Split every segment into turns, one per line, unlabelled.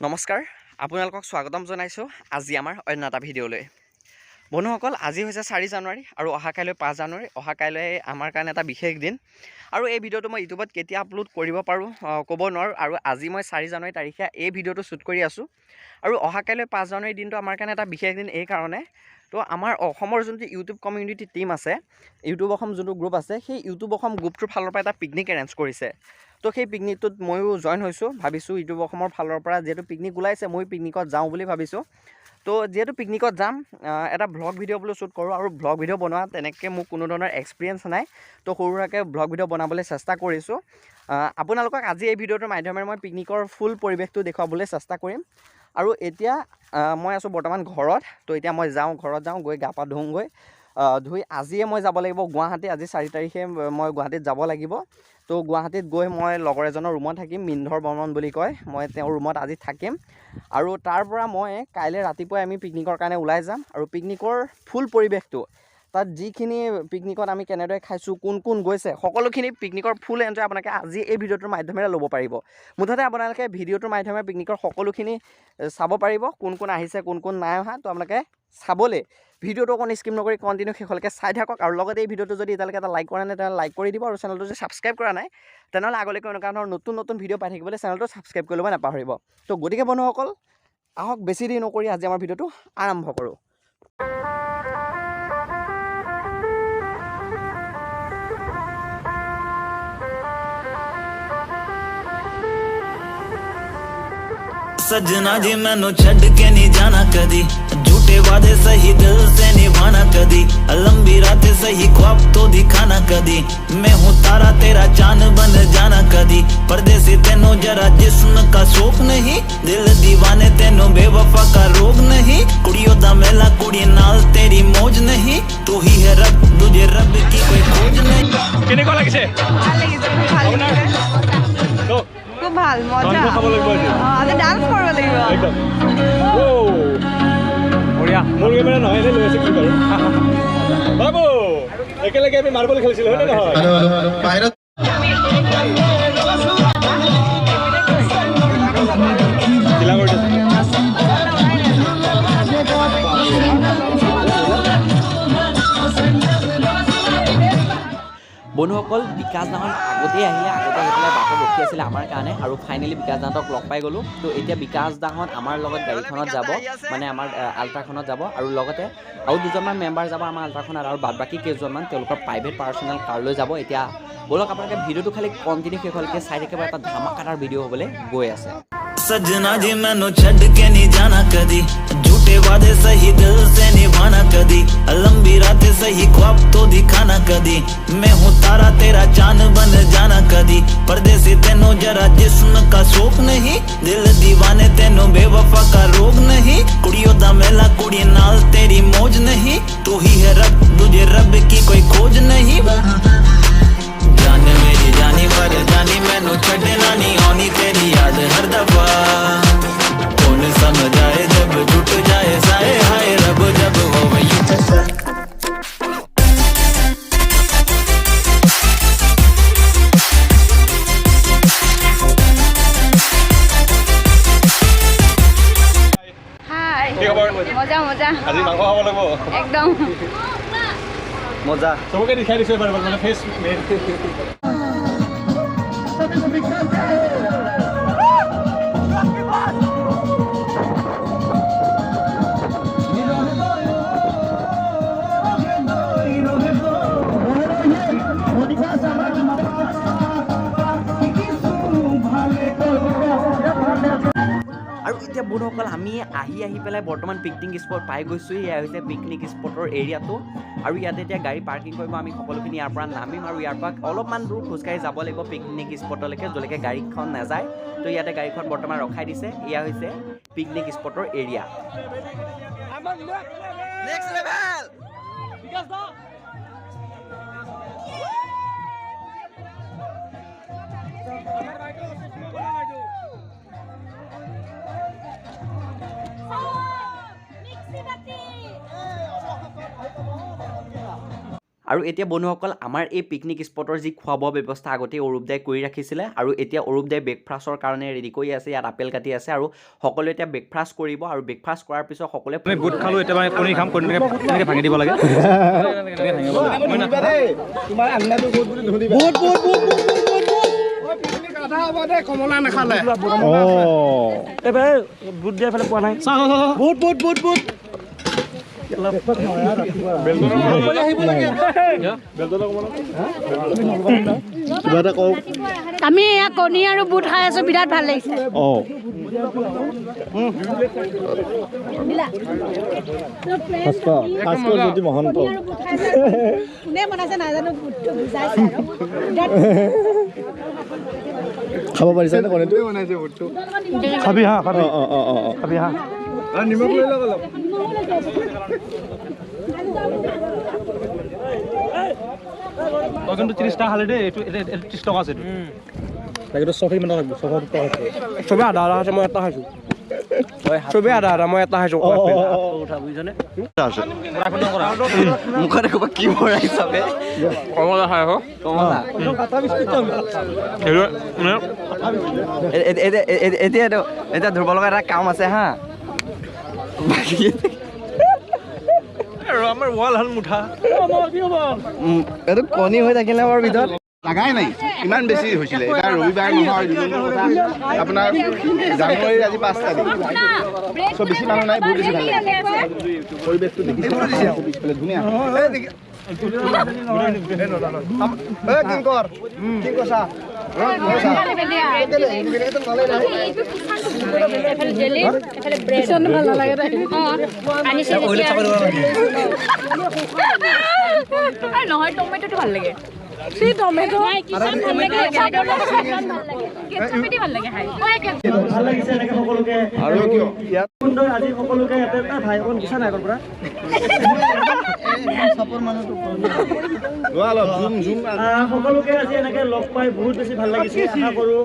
নমস্কাৰ আপোনালোকক স্বাগতম জনাইছোঁ আজি আমাৰ অন্য এটা ভিডিঅ'লৈ। বন্ধুসকল, আজি হৈছে 4 জানুৱাৰী আৰু অহা কাইলৈ 5 জানুৱাৰী। অহা কাইলৈ আমাৰ কাৰণে এটা বিশেষ দিন আৰু এই ভিডিঅ'টো মই ইউটিউবত কেতিয়া আপলোড কৰিব পাৰোঁ ক'ব নোৱাৰোঁ। আৰু আজি মই 4 জানুৱাৰী তাৰিখে এই ভিডিঅ'টো শ্বুট কৰি আছোঁ আৰু অহা কাইলৈ 5 জানুৱাৰী দিনটো আমাৰ কাৰণে এটা বিশেষ দিন এই কাৰণে। তো আমাৰ অসমৰ যোনটো ইউটিউব কমিউনিটি টিম আছে, ইউটিউব অসম যোনটো গ্ৰুপ আছে, সেই ইউটিউব অসম গ্ৰুপটোৰ ফালৰ পৰা এটা পিকনিক এৰেঞ্জ কৰিছে। তো সেই পিকনিকটোত ময়ো জইন হৈছোঁ। ভাবিছোঁ ইউটিউব অসমৰ ফালৰ পৰা যিহেতু পিকনিক ওলাইছে, মই পিকনিকত যাওঁ বুলি ভাবিছোঁ। তো যিহেতু পিকনিকত যাম, এটা ভ্লগ ভিডিঅ' বোলো শ্বুট কৰোঁ। আৰু ভ্লগ ভিডিঅ' বনোৱা তেনেকৈ মোৰ কোনো ধৰণৰ এক্সপিৰিয়েঞ্চ নাই। তো সৰু সুৰাকৈ ভ্লগ ভিডিঅ' বনাবলৈ চেষ্টা কৰিছোঁ। আপোনালোকক আজি এই ভিডিঅ'টোৰ মাধ্যমেৰে মই পিকনিকৰ ফুল পৰিৱেশটো দেখুৱাবলৈ চেষ্টা কৰিম। আৰু এতিয়া মই আছোঁ বৰ্তমান ঘৰত। তো এতিয়া মই ঘৰত যাওঁ, গৈ গা পা ধুওঁগৈ। ধুই আজিয়ে মই যাব লাগিব গুৱাহাটী। আজি 4 তাৰিখে মই গুৱাহাটীত যাব লাগিব। তো গুৱাহাটীত গৈ মই লগৰ এজনৰ ৰুমত থাকিম, মিন্ধৰ বৰ্মন বুলি কয়। মই তেওঁৰ ৰুমত আজি থাকিম আৰু তাৰ পৰা মই কাইলৈ ৰাতিপুৱাই আমি পিকনিকৰ কাৰণে ওলাই যাম। আৰু পিকনিকৰ ফুল পৰিৱেশটো, তাত যিখিনি পিকনিকত আমি কেনেদৰে খাইছোঁ, কোন কোন গৈছে, সকলোখিনি পিকনিকৰ ফুল এনজয় আপোনালোকে আজি এই ভিডিঅ'টোৰ মাধ্যমেৰে ল'ব পাৰিব। মুঠতে আপোনালোকে ভিডিঅ'টোৰ মাধ্যমেৰে পিকনিকৰ সকলোখিনি চাব পাৰিব, কোন কোন আহিছে, কোন কোন নাই অহা। তো আপোনালোকে চাবলৈ ভিডিঅ'টো অকণ স্কিপ নকৰি কণ্টিনিউ শেষলৈকে চাই থাকক। আৰু লগতে এই ভিডিঅ'টো যদি এতিয়ালৈকে এটা লাইক কৰা নাই তেনেহ'লে লাইক কৰি দিব। আৰু চেনেলটো যদি ছাবস্ক্ৰাইব কৰা নাই তেনেহ'লে আগলৈকে এনেকুৱা ধৰণৰ নতুন ভিডিঅ' পাই থাকিবলৈ চেনেলটো ছাবস্ক্ৰাইব কৰি ল'ব নাপাহৰিব। তো গতিকে বন্ধুসকল, আহক বেছি দেৰি নকৰি আজি আমাৰ ভিডিঅ'টো আৰম্ভ কৰোঁ।
सजना जी मैनू छड़ के नहीं जाना कदी, झूठे वादे सही दिल से निभाना कदी, लंबी रातें सही ख्वाब तो दिखाना कदी, मैं हूँ तारा तेरा चांद बन जाना कदी, परदेसी तेनों जरा जिस्म का शौक नहीं, दिल दीवाने तेनों बेवफा का रोग नहीं, कुड़ियों दा मेला कुड़ी नाल तेरी मौज नहीं, तू ही है रब, तुझे रब की कोई खोज नहीं।
কেনেকুৱা লাগিছে?
খুব ভাল, মজা। আজি ডান্স কৰিব লাগিব
একদম বঢ়িয়া। মোৰ কেমেৰা নহয়, এনে লৈ আছে কি বাৰু বাবু, একেলগে আমি মাৰ্বল খেলিছিলোঁ হয় নে নহয়? চিলা কৰি দিছোঁ।
বন্ধুসকল, বিকাশ দাহঁত আগতেই আহি পেলাই বাটত ৰখি আছিলে আমাৰ কাৰণে। আৰু ফাইনেলি বিকাশ দাহঁতক লগ পাই গ'লোঁ। তো এতিয়া বিকাশ দাহঁত আমাৰ লগত গাড়ীখনত যাব, মানে আমাৰ আল্ট্ৰাখনত যাব। আৰু লগতে আৰু দুজনমান মেম্বাৰ যাব আমাৰ আল্ট্ৰাখনত, আৰু বাদ বাকী কেইজনমান তেওঁলোকৰ প্ৰাইভেট পাৰ্চনেল কাৰ লৈ যাব। এতিয়া ব'লক আপোনালোকে ভিডিঅ'টো খালি কণ্টিনিউ শেষলৈকে চাই থাকিব। এটা ধামাকাদাৰ ভিডিঅ' হ'বলৈ গৈ আছে।
सजना जी मैनू छड़ के नहीं जाना कदी, झूठे वादे सही दिल से निभाना कदी, लंबी रातें सही ख्वाब तो दिखाना कदी, मैं हूँ तारा तेरा चांद बन जाना कदी, परदेसी तेनों जरा जिस्म का शौक नहीं, दिल दीवाने तेनों बेवफा का रोग नहीं, कुड़ियों दा मेला कुड़ी नाल तेरी मौज नहीं, तू ही है रब, तुझे रब की कोई खोज नहीं। जान मेरी जानी पर जानी मैनू छड़ना नहीं आनी तेरी याद हर दफा, कौन समझाए जब टूट जाए साए हाय रब जब हो वही।
হাই,
কি খবৰ?
মজা মজা,
আজি মাংস খাব লাগিব
একদম
মজা।
চবকে দেখাই দিছোঁ এবাৰ মানে ফেচ মেইন।
আৰু এতিয়া বন্ধুসকল, আমি আহি পেলাই বৰ্তমান পিকনিক স্পট পাই গৈছোঁ। এয়া হৈছে পিকনিক স্পটৰ এৰিয়াটো। আৰু ইয়াতে এতিয়া গাড়ী পাৰ্কিং কৰিব আমি সকলোখিনি ইয়াৰ পৰা নামিম। আৰু ইয়াৰ পৰা অলপমান দূৰ খোজকাঢ়ি যাব লাগিব পিকনিক স্পটলৈকে, য'লৈকে গাড়ীখন নাযায়। তো ইয়াতে গাড়ীখন বৰ্তমান ৰখাই দিছে। এয়া হৈছে পিকনিক স্পটৰ এৰিয়া। আৰু এতিয়া বন্ধুসকল আমাৰ এই পিকনিক স্পটৰ যি খোৱা বোৱা ব্যৱস্থা আগতেই অৰূপ দাই কৰি ৰাখিছিলে আৰু এতিয়া অৰূপ দাই ব্ৰেকফাষ্টৰ কাৰণে ৰেডি কৰি আছে ইয়াত আপেল কাটি আছে আৰু সকলোৱে এতিয়া ব্ৰেকফাষ্ট কৰিব আৰু ব্ৰেকফাষ্ট কৰাৰ পিছত সকলোৱে
আমি বুট খালোঁ এতিয়া মানে কণী খাম কণী তেনেকৈ ভাঙি দিব লাগে
কমলা নাখালে
বুট দিয়া ফালে পোৱা নাই
আমি এয়া কণী আৰু বুট খাই আছো বিৰাট ভাল লাগিছে কোনে বনাইছে নাজানো বুটটো বুজাইছে
খাব পাৰিছা নে কণীটো বনাইছে বুটটো
খাবি হা খাবি হা
নিমখ লৈ লওক অলপ
তই কিন্তু 30 টকা খালি দেই এইটো 30 টকা আছে এইটো চফি মানে লাগব চবে আধা আছে মই এটা খাইছো চবে আধা মই এটা খাইছো উঠা বুজিছনে
মুখত ক'বা কি ভৰাই চাবে
কমলা খাই আকৌ
কমলা এতিয়া ধৰিব লগা এটা কাম আছে হা
আমাৰ ৱাল হাল মুঠা
এইটো কণী হৈ থাকিলে বাৰু ভিতৰত
লাগাই নাই ইমান বেছি হৈছিলে এটা ৰবিবাৰ নহয় আপোনাৰ জানুৱাৰীৰ আজি 5 তাৰিখ চ' বেছি মানুহ নাই বহুত বেছি ভাল লাগে পৰিৱেশটো দেখিছে পিছফালে ধুনীয়া কি কৈছা
নহয় টমেটোটো ভাল লাগে
ভাল লাগিছে এনেকে সকলোকে
আৰু কিয়
সুন্দৰ আজি সকলোকে এটা ভাই অকণ দিছা নাই আগৰ পৰা
লোৱা অলপ জুম জুম
সকলোকে আজি এনেকে লগ পাই বহুত বেছি ভাল লাগিছে আশা কৰোঁ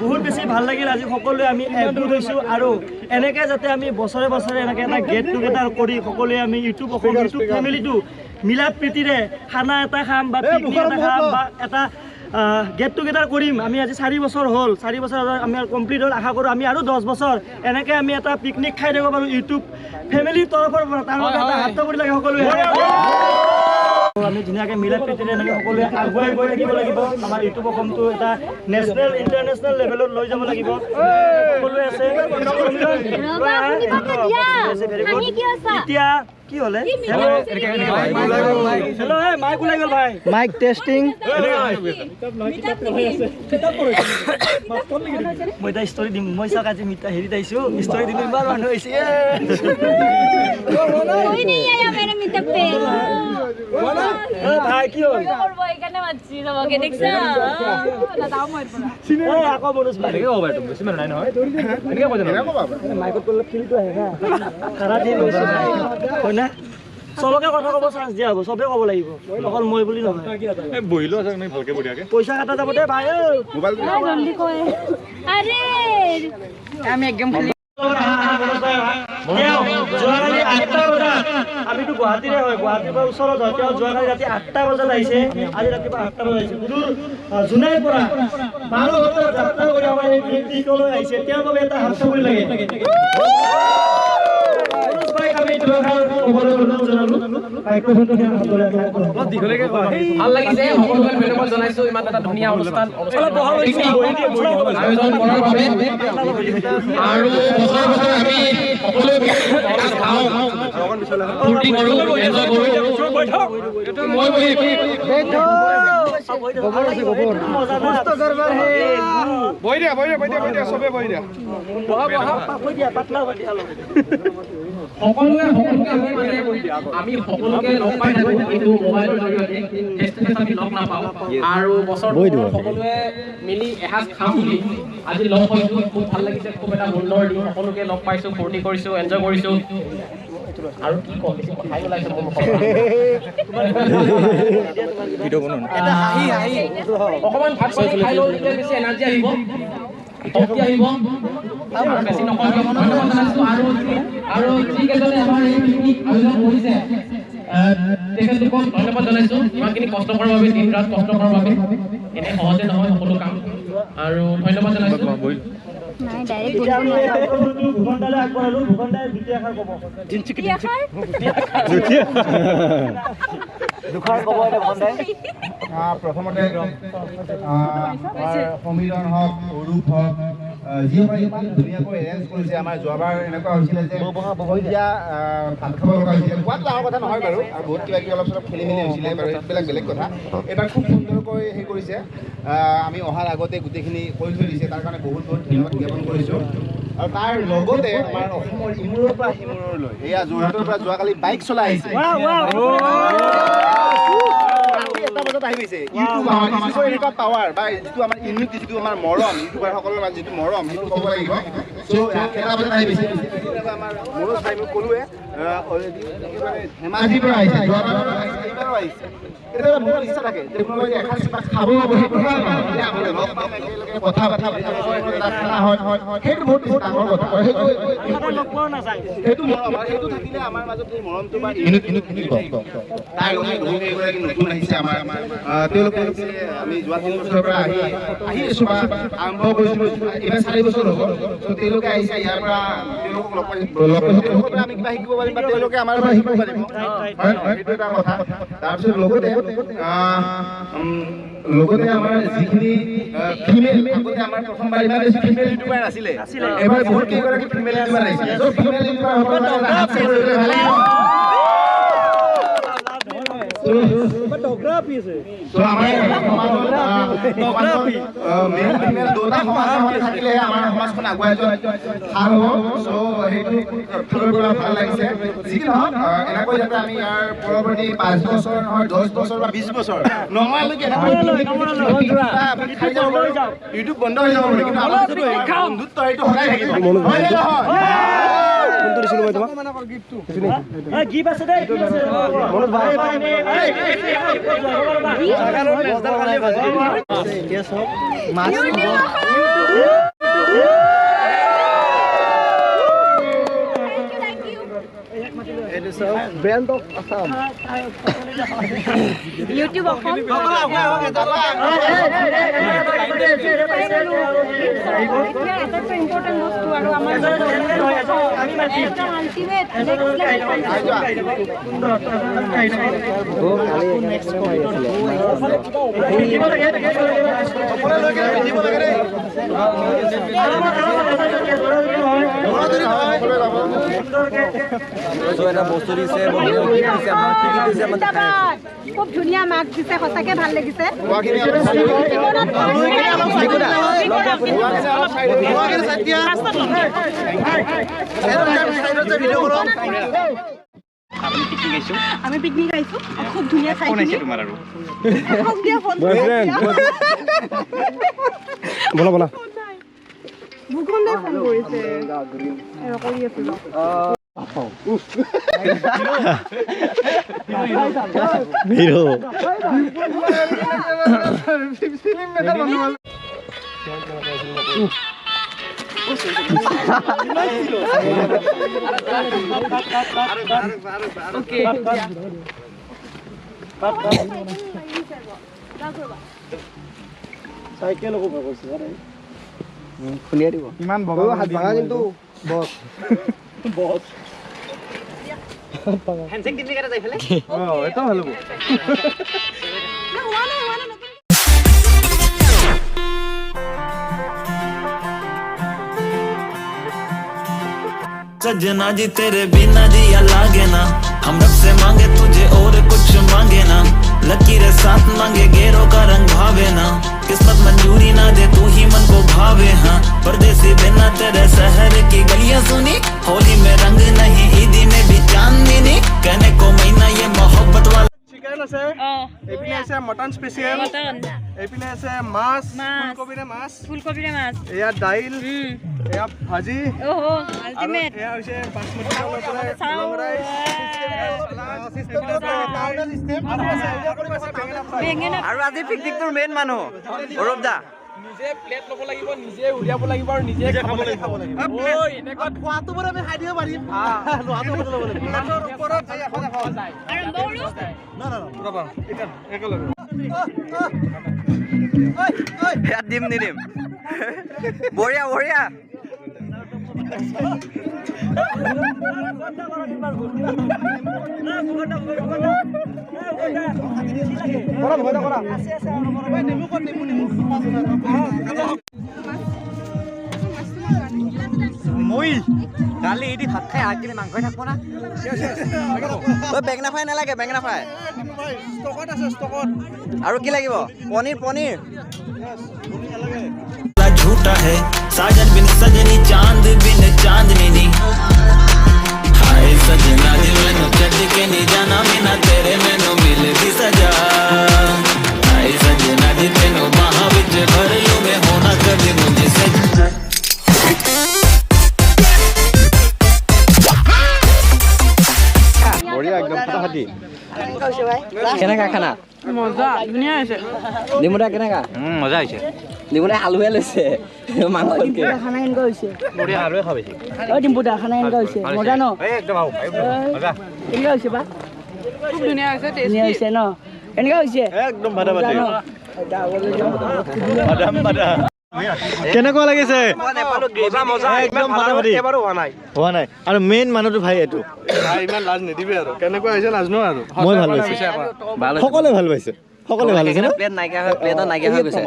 বহুত বেছি ভাল লাগিল আজি সকলোৱে আমি একগোট হৈছোঁ আৰু এনেকে যাতে আমি বছৰে বছৰে এনেকে এটা গেট টুগেডাৰ কৰি সকলোৱে আমি ইউটিউব ফেমিলিটো মিলা প্ৰীতিৰে খানা এটা খাম বা পিকনিক এটা খাম বা এটা গেট টুগেডাৰ কৰিম আমি আজি 4 বছৰ হ'ল 4 বছৰ আমি কমপ্লিট হ'ল আশা কৰোঁ আমি আৰু 10 বছৰ এনেকৈ আমি এটা পিকনিক খাই দিব পাৰোঁ ইউটিউব ফেমিলিৰ তৰফৰ পৰা তাৰ বাবে এটা হাত তালি লাগে সকলোৱে আমি ধুনীয়াকৈ মিলা প্ৰীতিৰে এনেকৈ সকলোৱে আগুৱাই গৈ থাকিব লাগিব আমাৰ ইউটিউব অসমটো এটা নেশ্যনেল ইণ্টাৰনেশ্যনেল লেভেলত লৈ যাব লাগিব সকলোৱে আছে এতিয়া কি হ'লে হেল্ল' মাইক ওলাই গ'ল ভাই
মাইক টেষ্টিং
মই এটা ষ্টৰি দিম মই চাওক আজি হেৰিত আহিছোঁ ষ্টৰি দিম ইমান মানুহ হৈছে ভাই কি হ'ল আকৌ বনুচ পাই বেছি মানুহ নাই নহয় মাইকত ক'লে ফিলটো আহে হা খাৰা দিয়ে হয় না চবকে কথা ক'ব চান্স দিয়া হ'ব চবে ক'ব লাগিব অকল মই বুলি নহয়
বহিলো আছে নাই ভালকে বঢ়িয়াকে
পইচা কাটা যাব দে ভাই
মোবাইল
আমি একদম
আমিতো গুৱাহাটীৰে হয় গুৱাহাটীৰ পৰা ওচৰত হয় তেওঁ যোৱাকালি ৰাতি 8টা বজাত আহিছে আজি ৰাতিপুৱা 8টা বজাত আহিছে সুদূৰ জোনাইৰ পৰা 12 ঘণ্টা যাত্ৰা কৰি আমাৰ এই পিকনিকলৈ আহিছে তেওঁৰ বাবে এটা হাত চাপৰি লাগে
ভাল লাগিছে সকলোকে ধন্যবাদ জনাইছো ইমান এটা ধুনীয়া অনুষ্ঠান আয়োজন কৰাৰ বাবে আৰু বছৰে বছৰে আমি সকলোৱে খাওঁ ফূৰ্তি কৰোঁ এনজয় কৰোঁ মই
বহি দিয়া চবে বহি দিয়া
আমি সকলোকে লগ পাই থাকোঁ কিন্তু মোবাইলৰ জৰিয়তে ফেচ টু ফেচ আমি লগ নাপাওঁ আৰু বছৰটো সকলোৱে মিলি এসাঁজ খাম বুলি আজি লগ পাইছোঁ খুব ভাল লাগিছে খুব এটা সুন্দৰ দিন সকলোকে লগ পাইছোঁ ফূৰ্তি কৰিছোঁ এনজয় কৰিছোঁ আৰু কি ক'ম বেছি কথাই ওলাইছে মোৰ মুখৰ অকণমান ভাত খাই লওঁ তেতিয়া বেছি এনাৰ্জি আহিব শক্তি আহিব বেছি নকওঁ ধন্যবাদ জনাইছোঁ আৰু যিকেইজনে আমাৰ এই পিকনিক আয়োজন কৰিছে তেখেতলোকক ধন্যবাদ জনাইছোঁ ইমানখিনি কষ্ট কৰাৰ বাবে দিন ৰাত কষ্ট কৰাৰ বাবে এনে সহজে নহয় সকলো কাম আৰু ধন্যবাদ জনাইছোঁ
ভূগণ্ডালৈ আগবঢ়ালোঁ ভূগণ্ডাই দ্বিতীয় আশাৰ ক'ব দুখাৰ ক'ব এতিয়া ভূগণ্ডাই
প্ৰথমতে আমাৰ সমীৰণ হওক অৰূপ হওক যিসকলে ইমান ধুনীয়াকৈ এৰেঞ্জ কৰিছে আমাৰ যোৱাবাৰ এনেকুৱা হৈছিলে যে এতিয়া ভাত খাব লগা হৈছিলে কোৱাটো ডাঙৰ কথা নহয় বাৰু আৰু বহুত কিবা কিবি অলপ চলপ খেলি মেলি হৈছিলে বাৰু সেইবিলাক বেলেগ কথা এইবাৰ খুব সুন্দৰকৈ হেৰি কৰিছে আমি অহাৰ আগতে গোটেইখিনি কৰি থৈ দিছে তাৰ কাৰণে বহুত বহুত ধন্যবাদ জ্ঞাপন কৰিছোঁ আৰু তাৰ লগতে আমাৰ অসমৰ ইমূৰৰ পৰা সিমূৰলৈ এয়া যোৰহাটৰ পৰা যোৱাকালি বাইক চলাই আহিছে এটা বজাত আহি গৈছে ইউটিউব ইউটিউবৰ এনেকুৱা পাৱাৰ বা যিটো আমাৰ ইউনিটি যিটো আমাৰ মৰম ইউটিউবাৰসকলৰ মাজত যিটো মৰম সেইটো ক'ব লাগিব চ' এটা বজাত আহি গৈছে আমাৰ মোৰো চাই মই ক'লোৱে ধেমাজিৰ পৰা আহিছে এইবাৰো আহিছে কেতিয়াবা মোৰ ইচ্ছা থাকে যে কোনোবাই এসাঁজ খাব কথা সেইটো বহুত ডাঙৰ কথা সেইটো মৰম সেইটো থাকিলে আমাৰ মাজত এই মৰমটো বা তাৰ লগতে নতুন আহিছে আমাৰ তেওঁলোকে আমি যোৱা 3 বছৰৰ পৰা আহি আছোঁ বা আৰম্ভ কৰিছিলোঁ এইবাৰ 4 বছৰ হ'ব ত' তেওঁলোকে আহিছে ইয়াৰ পৰা তেওঁলোকক লগ তেওঁলোকৰ পৰা আমি কিবা শিকিব পাৰিম বা তেওঁলোকে আমাৰ পৰা শিকিব পাৰিব সেইটো এটা কথা তাৰপিছত লগতে আমাৰ যিখিনি ফিমেল আগতে আমাৰ প্ৰথমবাৰ ইমান বেছি ফিমেল ইউটিউবাৰ নাছিলে এবাৰ বহুত কেইগৰাকী ফিমেল ইউটিউবাৰ আহিছে ত' ফিমেল ইউটিউবাৰসকলৰ থাকিলেহে আমাৰ সমাজখন আগুৱাই যোৱাত ভাল হ'ব চ' সেইটো ফালৰ পৰা ভাল লাগিছে যি নহওক এনেকৈ যাতে আমি ইয়াৰ পৰৱৰ্তী 5 বছৰ নহয় 10 বছৰ বা 20 বছৰ নমালৈকে ইউটিউব বন্ধ হৈ যাব কিন্তু আমাৰ বন্ধুত্ব সেইটো সদায় থাকিব
গিফ্ট আছে দেই brand of Assam
YouTube Assam important বস্তু আৰু আমাৰ খুব ধুনীয়া মাক দিছে সঁচাকে ভাল লাগিছে আমি পিকনিক আহিছো খুব ধুনীয়া ঠাইখিনি
বলা বলা
ভূগণ্ডে ফোন কৰিছে কৰি আছিলো
চাইকেল খুলিয়াই দিব ইমান হাত ভাঙা কিন্তু বস বস হেণ্ডশেক দিবি কেটা যাই ফেলে এটা ভালো
सजना जी तेरे बिना जिया लागे ना हम रब से मांगे तुझे और कुछ मांगे ना लकीरें साथ मांगे गेरों का रंग भावे ना किस्मत मंजूरी ना दे तू ही मन को भावे हाँ परदेसी बिना तेरे शहर की गलियां सुनी होली में रंग नहीं ईदी में भी चांदनी कहने को महीना ये मोहब्बत वाला
চিকেন আছে এইপিনে আছে মটন স্পেশাল এইপিনে আছে মাছ ফুলকবিৰে মাছ এয়া দাইল এয়া ভাজি ওহো আল্টিমেট এয়া হৈছে বাসমতি চাউলৰ পৰা
আৰু আজি পিকনিকটোৰ মেইন মানুহ অৰূপ দা
নিজে প্লেট ল'ব লাগিব, নিজে উলিয়াব লাগিব আৰু নিজে খাব লাগিব। ঐ এনেকুৱা খোৱাটো বাৰু আমি খাই দিব পাৰিম। লোৱাটো ল'ব লাগিব। প্লেটৰ ওপৰত এখন যায়।
ইয়াত দিম নিদিম বঢ়িয়া বঢ়িয়া মই কালি এদি ভাত খাই আগদিনে মাংসই থাকব না বেঙেনা ফ্ৰাই নালাগে বেঙেনা ফ্ৰাই আৰু কি লাগিব পনীৰ পনীৰ
झूठा है साजन बिन सजनी चांद बिन चांदनी नी हाय सजना दी मैनू छड्ड के नहीं जाना बिना तेरे मैनू मिलदी सजा हाय सजना दी तेनू बाहां विच भर लूं मैं होना कभी मुझसे
বঢ়িয়া একদম ফাটাফাটি
কেনেকা খানা
মজা ধুনীয়া হৈছে
ডিমুদা কেনেকা মজা হৈছে ডিমুদা আলুহে লৈছে মাংসতকে
খানা কেনেকুৱা হৈছে
বঢ়িয়া আৰুৱে খাব বেছি
ঐ ডিম্পুদা খানা কেনেকুৱা হৈছে মজা ন
একদম মজা
কেনেকুৱা হৈছে বা খুব ধুনীয়া হৈছে ধুনীয়া হৈছে ন কেনেকুৱা হৈছে
একদম ফাটাফাটি
কেনেকুৱা লাগিছে
মজা মজা
একদম ফাটাফাটি
এবাৰো হোৱা নাই।
হোৱা নাই আৰু মেইন মানুহটো ভাই এইটো
ইমান লাজ নিদিবি আৰু কেনেকুৱা হৈছে নাজানো আৰু
মই ভাল পাইছোঁ সকলোৱে ভাল পাইছে সকলোৱে ভাল হৈছে ন
প্লেট নাইকিয়া হৈ প্লেটত নাইকিয়া হৈ গৈছে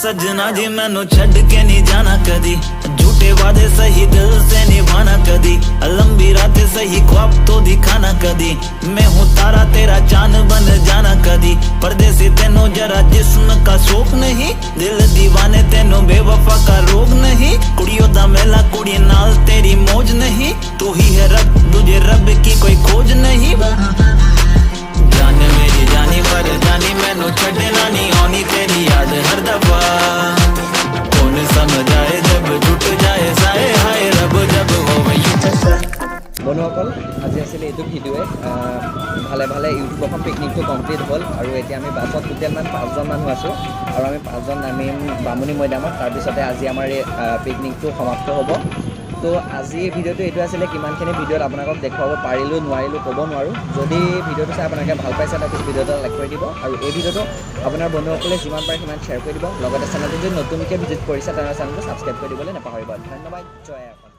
सजना जी मैनू छड्ड के नहीं जाना कदी झूठे वादे सही दिल से निभाना कदी लंबी रातें सही ख्वाब तो दिखाना कदी मैं हूँ तारा तेरा चांद बन जाना कदी परदेसी तेनों जरा जिस्म का शौक नहीं दिल दीवाने तेनों बेवफा का रोग नहीं कुड़ियों दा मेला कुड़ी नाल तेरी मौज नहीं तू ही है रब तुझे रब की कोई खोज नहीं जान मेरी जानी पर जानी मैनू छड्डना नहीं आनी तेरी याद हर दफा कौन समझ आए जब टूट जाए साए हाय रब जब हो
বন্ধুসকল আজি আছিলে এইটো ভিডিঅ'ৱে ভালে ভালে ইউটিউবখন পিকনিকটো কমপ্লিট হ'ল আৰু এতিয়া আমি বাছত টোটেলমান 5জন মানুহ আছোঁ আৰু আমি 5জন নামিম বামুণী মৈদামত তাৰপিছতে আজি আমাৰ এই পিকনিকটো সমাপ্ত হ'ব তো আজি ভিডিঅ'টো এইটো আছিলে কিমানখিনি ভিডিঅ'ত আপোনালোকক দেখুৱাব পাৰিলোঁ নোৱাৰিলোঁ ক'ব নোৱাৰোঁ যদি ভিডিঅ'টো চাই আপোনালোকে ভাল পাইছে তাৰপিছত ভিডিঅ'টো লাইক কৰি দিব আৰু এই ভিডিঅ'টো আপোনাৰ বন্ধুসকলে যিমান পাৰে সিমান শ্বেয়াৰ কৰি দিব লগতে চেনেলটো যদি নতুনকৈ ভিজিট কৰিছে তেনেহ'লে চেনেলটো ছাবস্ক্ৰাইব কৰি দিবলৈ নাপাহৰিব ধন্যবাদ জয় অসম।